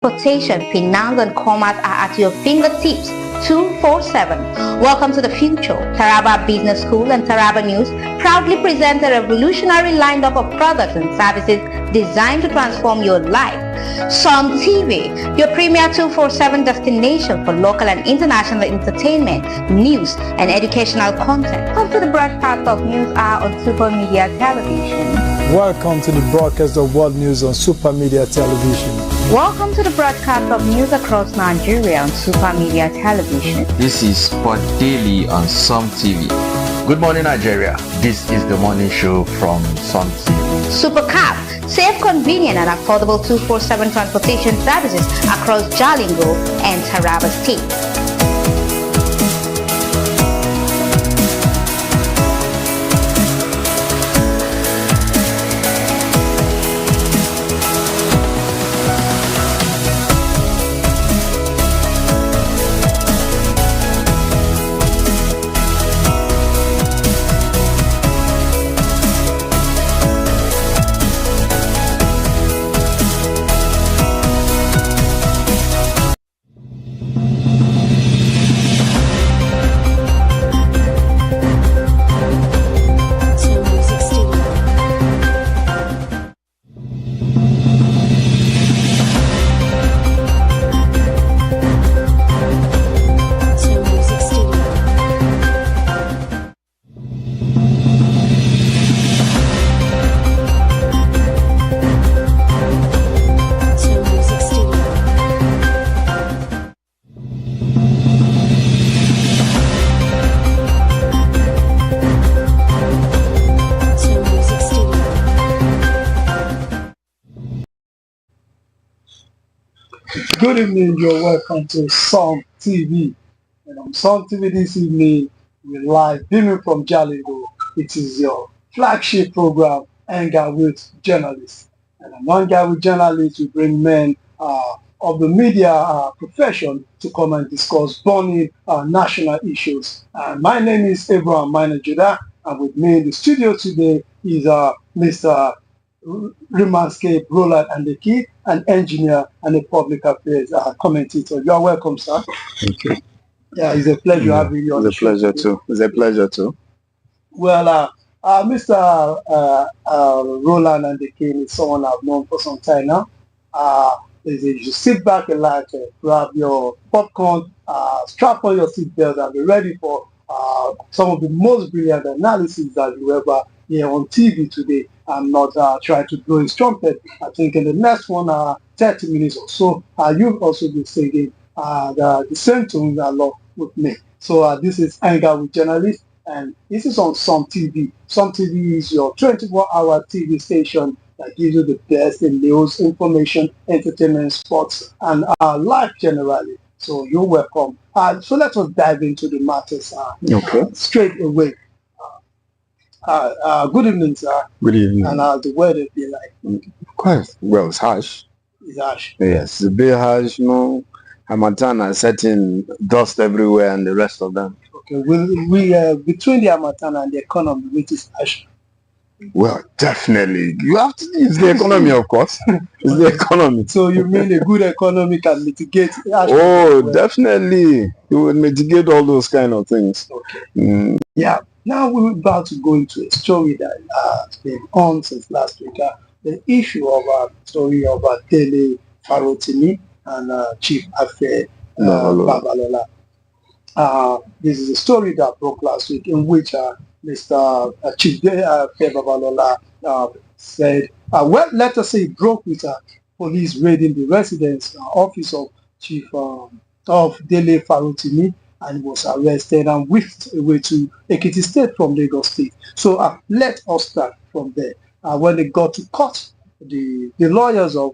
transportation, finance and commerce are at your fingertips 247. Welcome to the future. Taraba Business School and Taraba News proudly present a revolutionary lineup of products and services designed to transform your life. SUMTV, your premier 247 destination for local and international entertainment, news and educational content. Come to the broadcast of News Hour on Super Media Television. Welcome to the broadcast of World News on Super Media Television. Welcome to the broadcast of news across Nigeria on Super Media Television. This is Sport Daily on SUMTV. Good morning, Nigeria. This is the morning show from SUMTV. Super Cab, safe, convenient and affordable 247 transportation services across Jalingo and Taraba State. Good evening, you're welcome to SUMTV. And on SUMTV this evening, we're live beaming from Jalingo. It is your flagship program, Anger with Journalists. And among Anger with Journalists, we bring men of the media profession to come and discuss burning national issues. And my name is Abraham Minor Judah, and with me in the studio today is Mr. Remanscape, Roland and the Key, an engineer and a public affairs commentator. You are welcome, sir. Thank you. Yeah, it's a pleasure having you on the show. It's a pleasure too. Well, Mr. Roland and the King is someone I've known for some time now. You should sit back and grab your popcorn, strap on your seatbelt, and be ready for some of the most brilliant analysis that you ever hear on TV today. I'm not trying to blow his trumpet. I think in the next 30 minutes or so, you'll also be singing the same tune along with me. So this is Anger with Journalists, and this is on SUMTV. SUMTV is your 24-hour TV station that gives you the best in news, information, entertainment, sports, and life generally. So you're welcome. So let us dive into the matters straight away. Good evening, sir. Good evening. And the weather be like? Quite well, it's harsh. It's harsh. Yes, it's a bit harsh, Harmattan are setting dust everywhere and the rest of them. Okay, we between the Harmattan and the economy, which is harsh? Well, definitely. You have to, it's the economy, of course. It's the economy. So you mean a good economy can mitigate harsh? Oh, definitely. It will mitigate all those kind of things. Okay. Yeah. Now we're about to go into a story that has been on since last week. The issue of story of Dele Farotimi and Chief Afe Babalola. This is a story that broke last week in which Mr. Chief Afe Babalola said, well, let us say it broke with police raiding the residence office of Chief of Dele Farotimi, and was arrested and whisked away to Ekiti State from Lagos State. So let us start from there. When they got to court, the lawyers of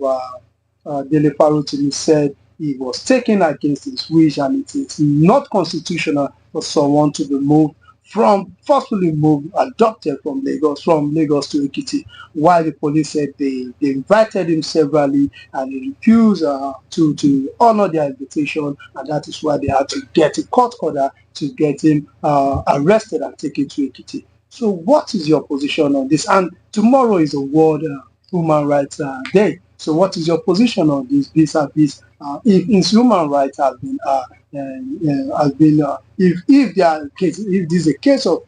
Dele Farotimi said he was taken against his wish, and it is not constitutional for someone to be moved adopted from Lagos to Ekiti, while the police said they invited him severally and he refused to honor their invitation, and that is why they had to get a court order to get him arrested and taken to Ekiti. So what is your position on this? And tomorrow is a World Human Rights Day. So what is your position on this vis-a-vis if human rights if there are cases, if this is a case of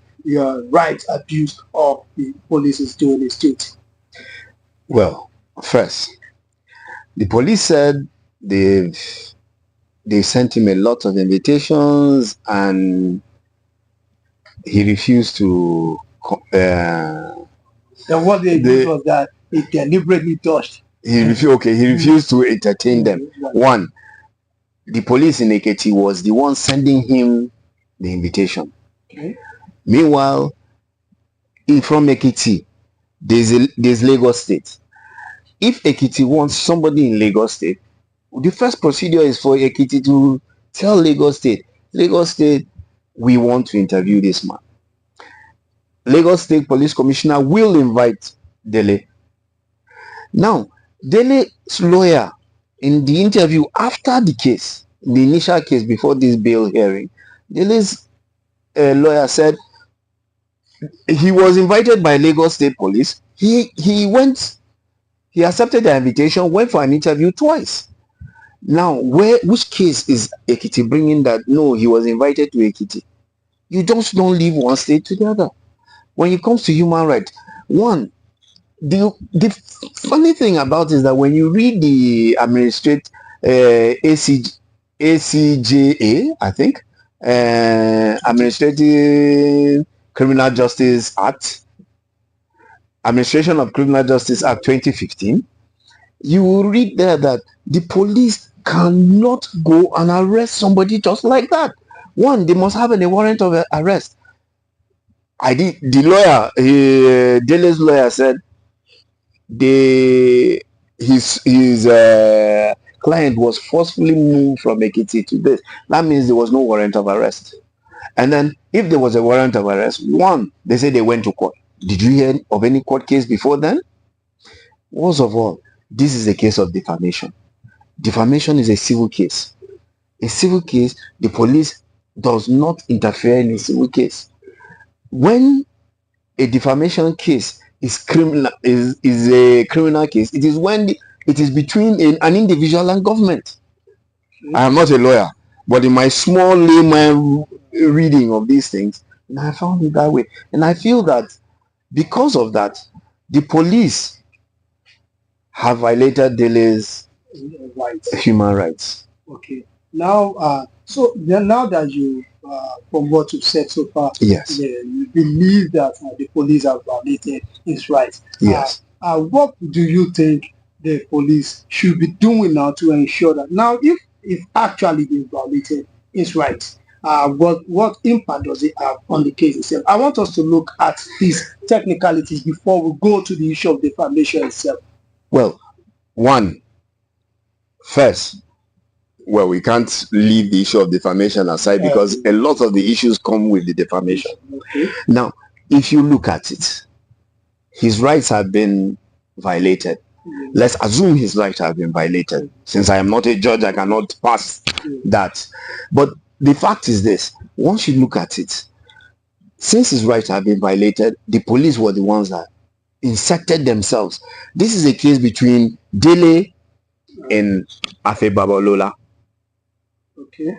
rights abuse or the police is doing its duty? Well, first, the police said they sent him a lot of invitations and he refused to. And what they did was that he deliberately dodged. He refused to entertain them. One, the police in Ekiti was the one sending him the invitation. Okay. Meanwhile, from Ekiti, there's Lagos State. If Ekiti wants somebody in Lagos State, the first procedure is for Ekiti to tell Lagos State, we want to interview this man. Lagos State Police Commissioner will invite Dele. Now, Dele's lawyer, in the interview after the case, the initial case before this bail hearing, Dele's lawyer said he was invited by Lagos State Police. He accepted the invitation, went for an interview twice. Now, which case is Ekiti bringing that? No, he was invited to Ekiti. You just don't leave one state to the other. When it comes to human rights, the funny thing about it is that when you read the ACJA, I think, Administrative Criminal Justice Act, Administration of Criminal Justice Act 2015, you will read there that the police cannot go and arrest somebody just like that. One, they must have a warrant of arrest. The lawyer, Dele's lawyer said his client was forcefully moved from Ekiti to this. That means there was no warrant of arrest. And then if there was a warrant of arrest, one, they say they went to court. Did you hear of any court case before then? Worst of all, this is a case of defamation. Defamation is a civil case. A civil case, the police does not interfere in a civil case. When a defamation case is a criminal case, it is when it is between an individual and government. I am not a lawyer, but in my small layman reading of these things, and I found it that way. And I feel that because of that, the police have violated Dele's human rights. Okay. Now, now that you, from what you've said so far, yes, you believe that the police have violated his rights. Yes. What do you think the police should be doing now to ensure that now, if actually they violated his rights, what impact does it have on the case itself? I want us to look at these technicalities before we go to the issue of defamation itself. Well, first, we can't leave the issue of defamation aside because a lot of the issues come with the defamation. Okay. Now, if you look at it, his rights have been violated. Let's assume his rights have been violated. Since I am not a judge, I cannot pass that. But the fact is this: once you look at it, since his rights have been violated, the police were the ones that inserted themselves. This is a case between Dele and Afe Babalola. Okay.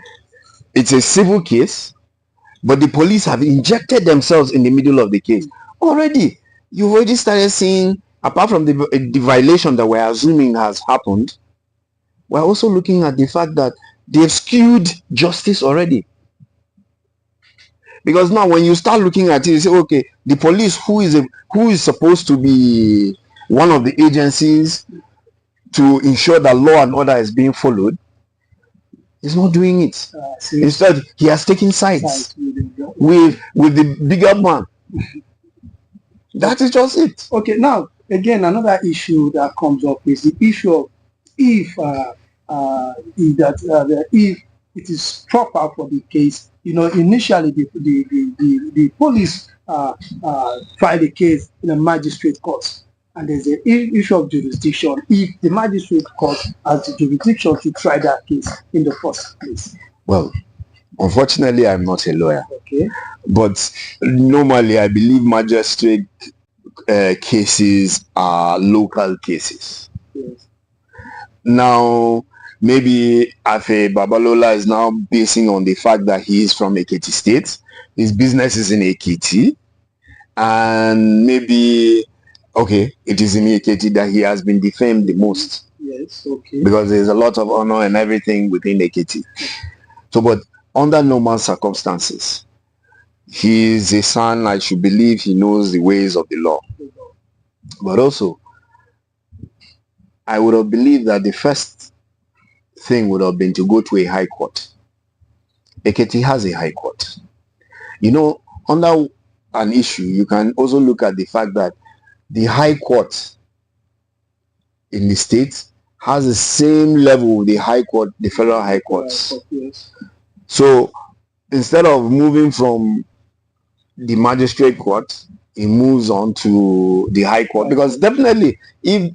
It's a civil case, but the police have injected themselves in the middle of the case. Already, you've already started seeing, apart from the violation that we're assuming has happened, we're also looking at the fact that they've skewed justice already. Because now when you start looking at it, you say, okay, the police, who is supposed to be one of the agencies to ensure that law and order is being followed, is not doing it. Instead, he has taken sides with the bigger man. That is just it. Okay, now again, another issue that comes up is the issue of if it is proper for the case. Initially the police tried the case in a magistrate court, and there's an issue of jurisdiction if the magistrate court has the jurisdiction to try that case in the first place. Well, unfortunately, I'm not a lawyer. Okay. But normally, I believe magistrate cases are local cases. Yes. Now, maybe Afe Babalola is now basing on the fact that he is from Ekiti State. His business is in Ekiti. And maybe, okay, it is in Ekiti that he has been defamed the most. Yes, okay. Because there's a lot of honor and everything within Ekiti. So, but under normal circumstances, he is a son. I should believe he knows the ways of the law. But also, I would have believed that the first thing would have been to go to a high court. Ekiti has a high court. You know, under an issue, you can also look at the fact that the high court in the state has the same level with the high court, the federal high courts. Yes. So instead of moving from the magistrate court, he moves on to the high court, because definitely if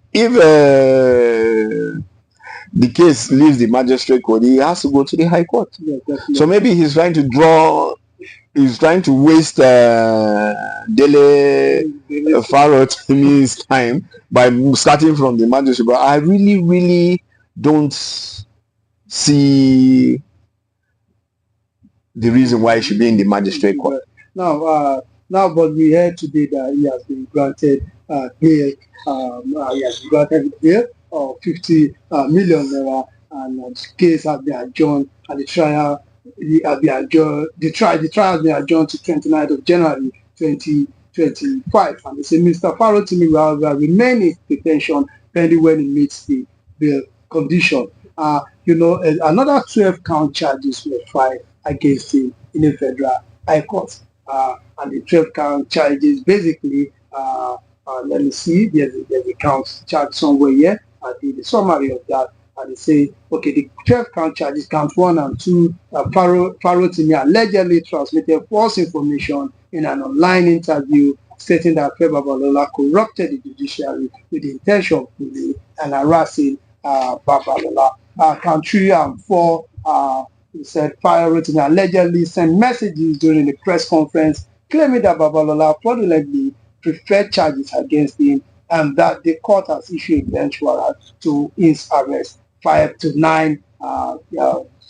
the case leaves the magistrate court, he has to go to the high court. Yeah, so maybe he's trying to waste Dele Farotimi's time by starting from the magistrate. But I really don't see the reason why he should be in the magistrate court. Now, but we heard today that he has been granted bail. He has been granted bail of 50 million naira, and the case has been adjourned, and the trial has been adjourned. The trial has been adjourned to 29th of January 2025. And they say Mr. Farotimi will remain in detention pending when he meets the bail condition. Another 12 count charges were filed against him in a federal high court. And the 12 count charges basically, let me see, there's a count charge somewhere here. I did the summary of that, and they say, okay, the 12 count charges, count 1 and 2, Farotimi allegedly transmitted false information in an online interview stating that Afe Babalola corrupted the judiciary with the intention of bullying and harassing Babalola. Count 3 and 4, he said Farotimi allegedly sent messages during the press conference claiming that Babalola fraudulently preferred charges against him, and that the court has issued a bench warrant to his arrest. 5 to 9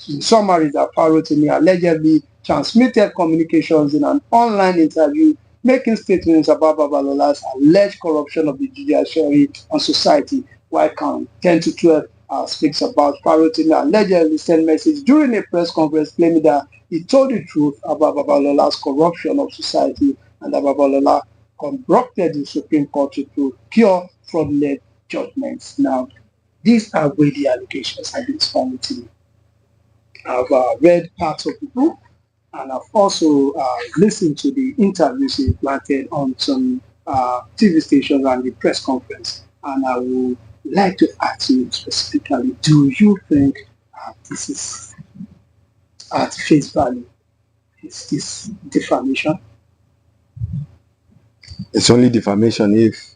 in summary, that Farotimi allegedly transmitted communications in an online interview making statements about Babalola's alleged corruption of the judiciary and society, while count 10 to 12 speaks about Farotimi allegedly sent message during a press conference claiming that he told the truth about Babalola's corruption of society, and that Babalola corrupted the Supreme Court to procure fraudulent judgments. Now, these are weighty allegations against Farotimi. I've read parts of the book, and I've also listened to the interviews he planted on some TV stations and the press conference. And I would like to ask you specifically, do you think this is at face value? Is this defamation? It's only defamation if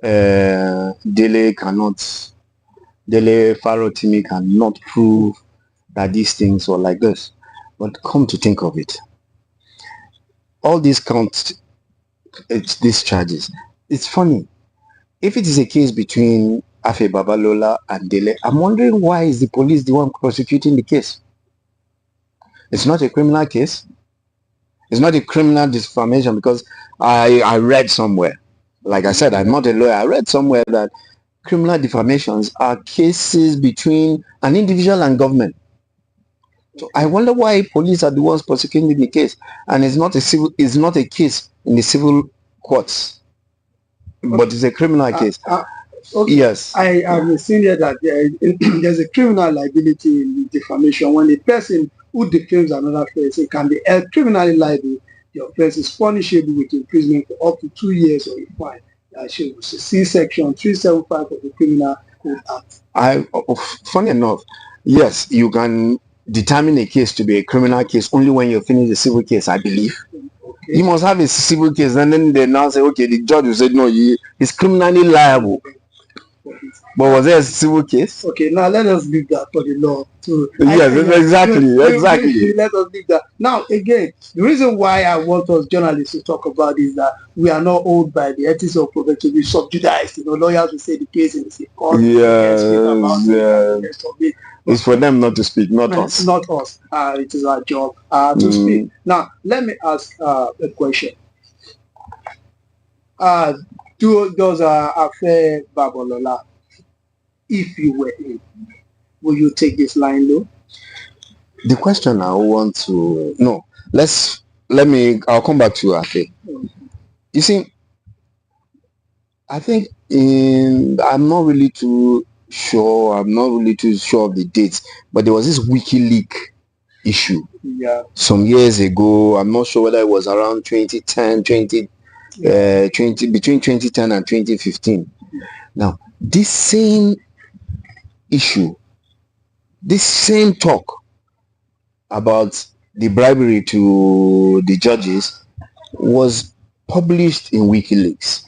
Dele Farotimi cannot prove that these things were like this. But come to think of it, all these these charges, it's funny. If it is a case between Afe Babalola and Dele, I'm wondering why is the police the one prosecuting the case? It's not a criminal case. It's not a criminal defamation, because I read somewhere, like I said, I'm not a lawyer, I read somewhere that criminal defamations are cases between an individual and government. So I wonder why police are the ones prosecuting the case, and it's not a case in the civil courts, but it's a criminal case. Okay. Yes. I have seen here that there's a criminal liability in defamation. When a person who defames another person can be held criminally liable, the offense is punishable with imprisonment for up to 2 years or a fine. See section 375 of the Criminal Code Act. Funny enough, yes, you can determine a case to be a criminal case only when you finish the civil case, I believe. Okay. You must have a civil case, and then they now say, okay, the judge will say, no, he's criminally liable. But was there a civil case? Okay, now let us leave that for the law. So Yes, exactly. Let us leave that. Now, again, the reason why I want us journalists to talk about is that we are not owned by the ethics of profession to be subjudiced. Lawyers will say the case in the court. Yes, it's for them not to speak, not us. Not us. It is our job to speak. Now, let me ask a question. Does Afe Babalola, if you were him, will you take this line low? The question I want to I'll come back to Afe. You see, I think I'm not really too sure of the dates, but there was this WikiLeaks issue some years ago. I'm not sure whether it was around 2010, between 2010 and 2015. Now, this same issue, this same talk about the bribery to the judges was published in WikiLeaks.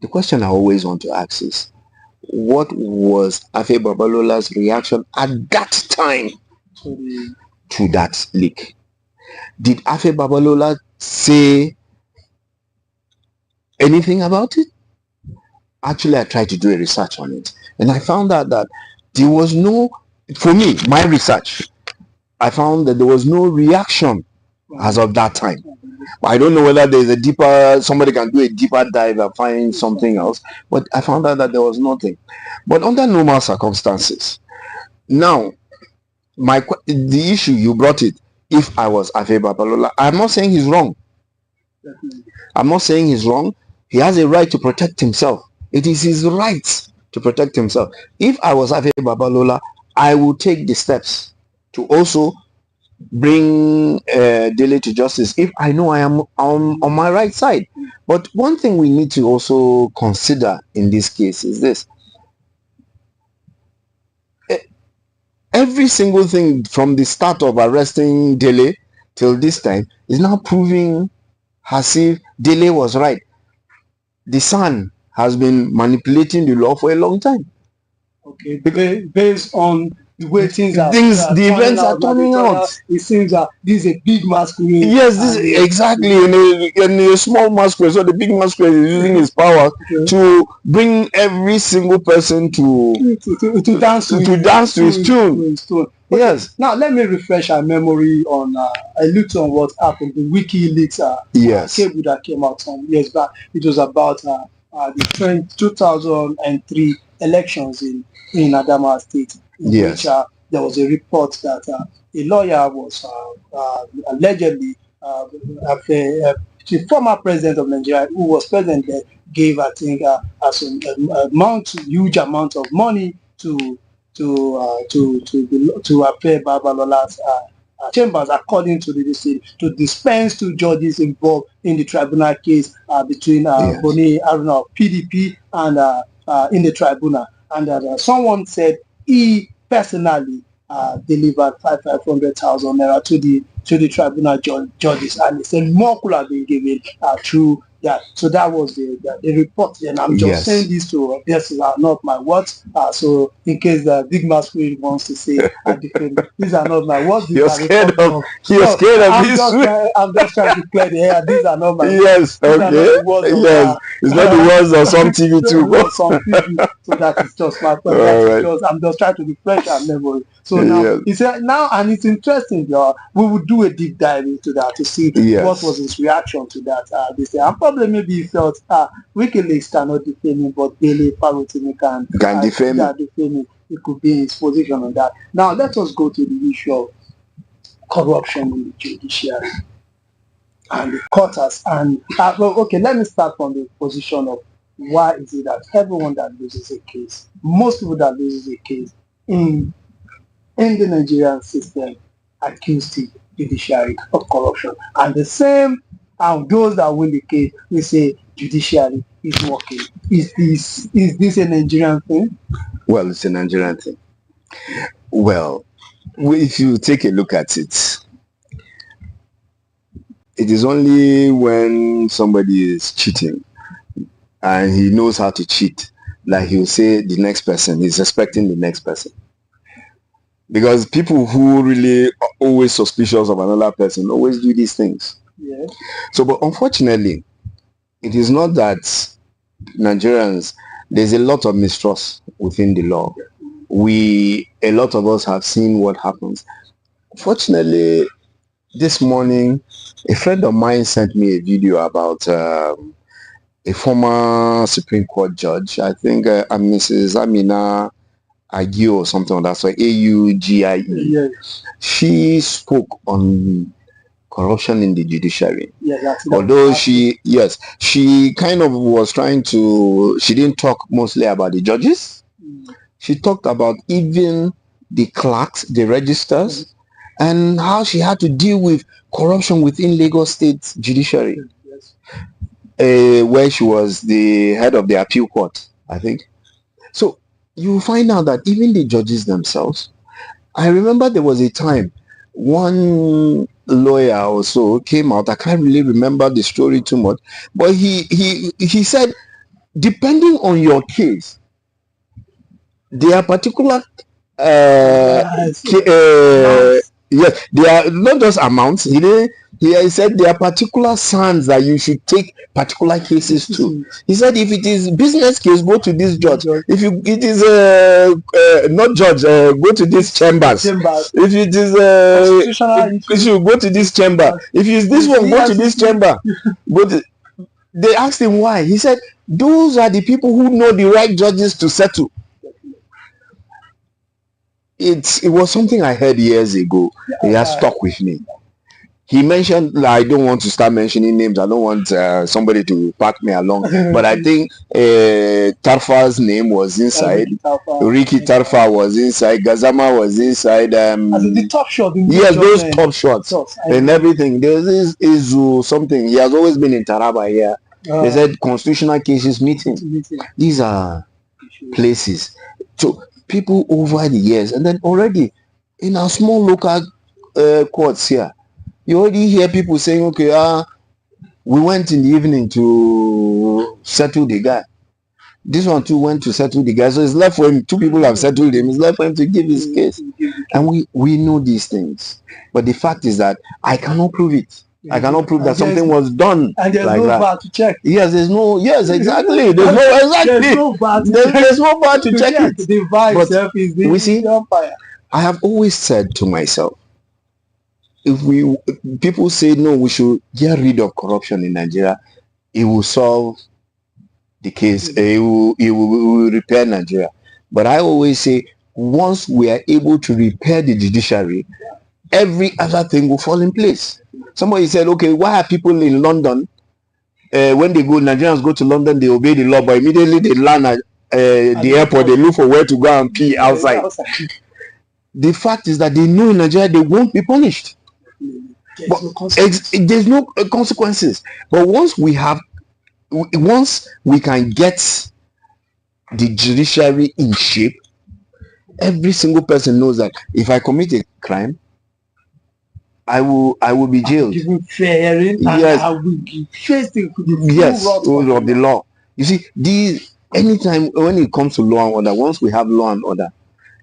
The question I always want to ask is, what was Afe Babalola's reaction at that time to that leak? Did Afe Babalola say anything about it? Actually, I tried to do a research on it, and I found out that there was no, for me, my research, I found that there was no reaction as of that time. I don't know whether there's somebody can do a deeper dive and find something else, but I found out that there was nothing. But under normal circumstances, now, the issue, you brought it, if I was Afe Babalola, I'm not saying he's wrong. I'm not saying he's wrong. He has a right to protect himself. It is his right to protect himself. If I was Afe Babalola, I would take the steps to also bring Dele to justice if I know I am on my right side. But one thing we need to also consider in this case is this. Every single thing from the start of arresting Dele till this time is now proving as if Dele was right. The Sun has been manipulating the law for a long time. Okay, based on the way the events are turning out. It seems that this is a big masquerade. Yes, this is exactly in a small masquerade. So the big masquerade is using his power to bring every single person to dance to his tune. Yes. Now let me refresh our memory on a little on what happened. The WikiLeaks cable that came out some years back. It was about the 2003 elections in Adamawa State. Which there was a report that a lawyer was allegedly the former president of Nigeria, who was president there, gave, I think, a huge amount of money to Afe Babalola's chambers, according to the state, to dispense to judges involved in the tribunal case between Boni Aruna of PDP and in the tribunal, and someone said he personally delivered 500,000 naira to the tribunal judges, and he said more could have been given through that. So that was the report. And I'm just saying this to this are not my words. So in case the big masquerade wants to say these are not my words. You're scared of this. I'm just trying to clear the air. These are not my words. Yes, okay. Yes, it's not the words of SUMTV too. So that is just my point. I'm just trying to refresh our memory. So now he said and it's interesting. We will do a deep dive into that to see what was his reaction to that. They say, and probably maybe he felt WikiLeaks cannot defame him, but Dele Farotimi can defame him. It could be his position on that. Now let us go to the issue of corruption in the judiciary and the courts. And let me start from the position of why is it that everyone that loses a case, most people that loses a case in the Nigerian system, accuse the judiciary of corruption, and the same. And those that win the case, we say judiciary is working. Is this a Nigerian thing? Well, it's a Nigerian thing. Well, if you take a look at it, it is only when somebody is cheating and he knows how to cheat like he'll say the next person, he's expecting the next person. Because people who really are always suspicious of another person always do these things. Yeah. So, but unfortunately, it is not that Nigerians, there's a lot of mistrust within the law. A lot of us have seen what happens. Fortunately, this morning, a friend of mine sent me a video about a former Supreme Court judge. I think Mrs. Amina Agio or something like that. So Augie. Yes. She spoke on corruption in the judiciary. Yeah, although she kind of was trying to, she didn't talk mostly about the judges. She talked about even the clerks, the registers, and how she had to deal with corruption within Lagos State judiciary, where she was the head of the appeal court, I think. So you find out that even the judges themselves, I remember there was a time one lawyer or so came out, I can't really remember the story too much, but he said, depending on your case, there are particular yes, they are not just amounts. He said there are particular sons that you should take particular cases to. He said if it is business case, go to this judge. If it is not judge, go to this chambers. If it is issue, go to this chamber. If it is this one, go to this chamber. They asked him why. He said those are the people who know the right judges to settle. It was something I heard years ago. It has stuck with me. He mentioned, I don't want to start mentioning names. I don't want somebody to pack me along. But I think Tarfa's name was inside. Ricky Tarfa was inside. Gazama was inside. The top shot. Yes, those top shots and everything. There's this Izu something. He has always been in Taraba here. They said constitutional cases meeting. These are places. So people over the years, and then already in our small local courts here, you already hear people saying, okay, we went in the evening to settle the guy. This one too went to settle the guy. So it's left for him. Two people have settled him. It's left for him to give his case. And we know these things. But the fact is that I cannot prove it. I cannot prove that something was done. And there's like no that. bar to check. Yes, exactly. There's no bar to check it. The bar itself is the umpire. I have always said to myself, if people say no, we should get rid of corruption in Nigeria, it will solve the case. It will repair Nigeria. But I always say, once we are able to repair the judiciary, every other thing will fall in place. Somebody said, okay, why are people in London, when they go, Nigerians go to London, they obey the law, but immediately they land at the airport, they look for where to go and pee outside. The fact is that they know in Nigeria they won't be punished. There's no consequences. But once we can get the judiciary in shape, every single person knows that if I commit a crime, I will be jailed. Yes. I will be faced with the rules of the law. You see, anytime when it comes to law and order, once we have law and order,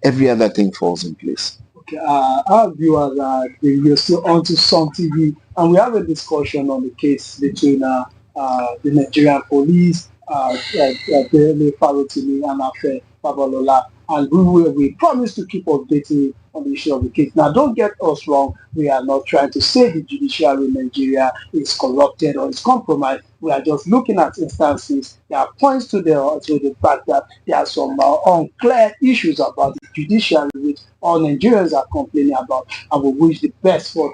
every other thing falls in place. Okay, our viewers we're still on to SUMTV, and we have a discussion on the case between the Nigerian police, Dele Farotimi and Afe Babalola, and we promise to keep updating on the issue of the case. Now, don't get us wrong. We are not trying to say the judiciary in Nigeria is corrupted or is compromised. We are just looking at instances. There are points to the fact that there are some unclear issues about the judiciary which all Nigerians are complaining about, and we wish the best for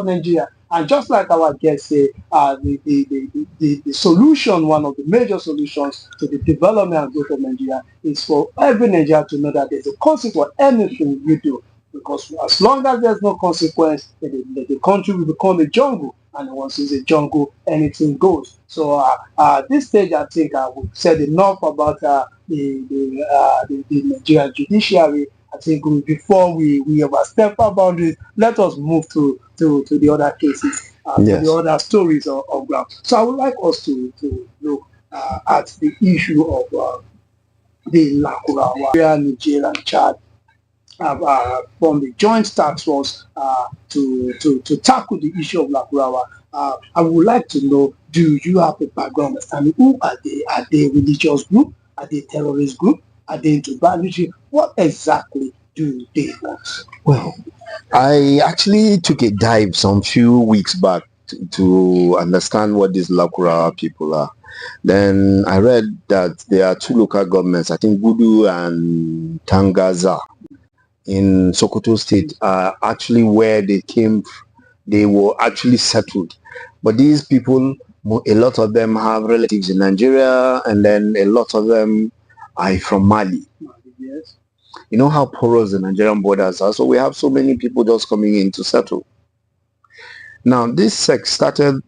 Nigeria. And just like our guests say, the solution, one of the major solutions to the development and growth of Nigeria is for every Nigerian to know that there's a consequence for anything you do. Because as long as there's no consequence, the country will become a jungle. And once it's a jungle, anything goes. So at this stage, I think we've said enough about the Nigerian judiciary. I think before we overstep our boundaries, let us move to the other cases, to the other stories of ground. So I would like us to look at the issue of the Lakurawa, Niger and Chad formed a joint task force to tackle the issue of Lakurawa. I would like to know, do you have a background understanding? Who are they? Are they a religious group? Are they a terrorist group? Are they into banditry? What exactly do they want? Well, I actually took a dive some few weeks back to understand what these Lakura people are. Then I read that there are two local governments, I think Gudu and Tangaza in Sokoto State, are actually where they were actually settled. But these people, a lot of them have relatives in Nigeria, and then a lot of them are from Mali. Yes. You know how porous the Nigerian borders are, so we have so many people just coming in to settle. Now, this sect started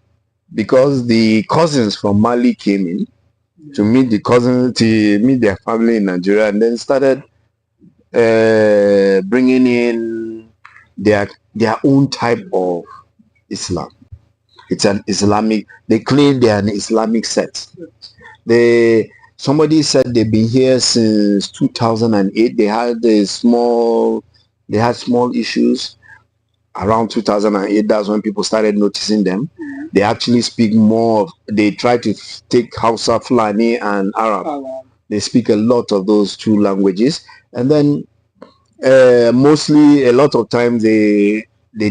because the cousins from Mali came in to meet the cousins, to meet their family in Nigeria, and then started bringing in their own type of Islam. It's an Islamic, they claim they are an Islamic sect. Somebody said they've been here since 2008. They had small issues around 2008. That's when people started noticing them. They actually speak more. They try to take Hausa, Fulani, and Arab. They speak a lot of those two languages, and then mostly a lot of times they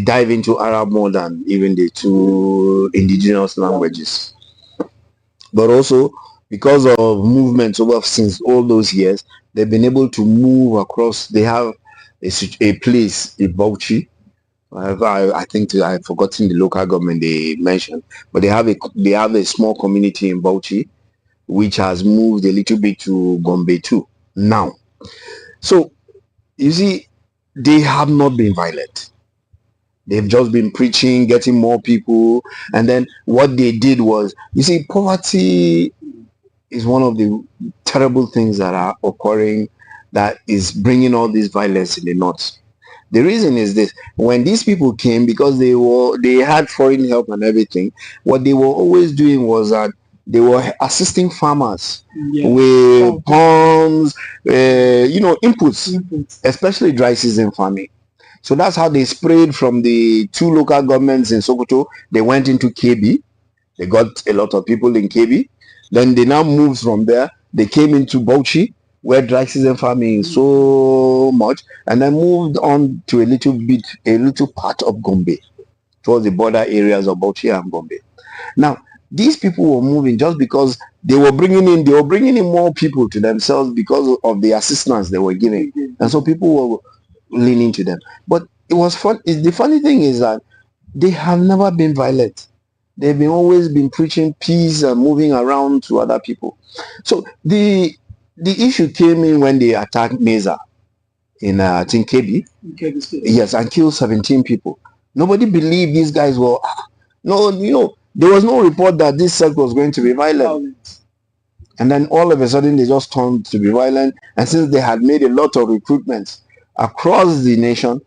dive into Arab more than even the two indigenous languages. But also, because of movements over since all those years, they've been able to move across. They have a place in Bauchi. I think I've forgotten the local government they mentioned, but they have a small community in Bauchi, which has moved a little bit to Gombe too now. So you see, they have not been violent. They've just been preaching, getting more people, and then what they did was, you see, poverty is one of the terrible things that are occurring that is bringing all this violence in the north. The reason is this: when these people came, because they had foreign help and everything, what they were always doing was that they were assisting farmers with pumps, inputs, especially dry season farming. So that's how they sprayed from the two local governments in Sokoto. They went into KB. They got a lot of people in KB. Then they now moved from there. They came into Bauchi, where dry season farming is so much, and then moved on to a little part of Gombe, towards the border areas of Bauchi and Gombe. Now, these people were moving just because they were bringing in more people to themselves because of the assistance they were giving, and so people were leaning to them. But it was fun. The funny thing is that they have never been violent. They've always been preaching peace and moving around to other people. So the issue came in when they attacked Mesa in I think KB. Yes, and killed 17 people. Nobody believed these guys were there was no report that this sect was going to be violent. And then all of a sudden they just turned to be violent. And since they had made a lot of recruitments across the nation,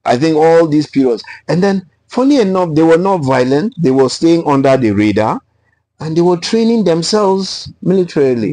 I think all these periods, and then funny enough, they were not violent. They were staying under the radar, and they were training themselves militarily.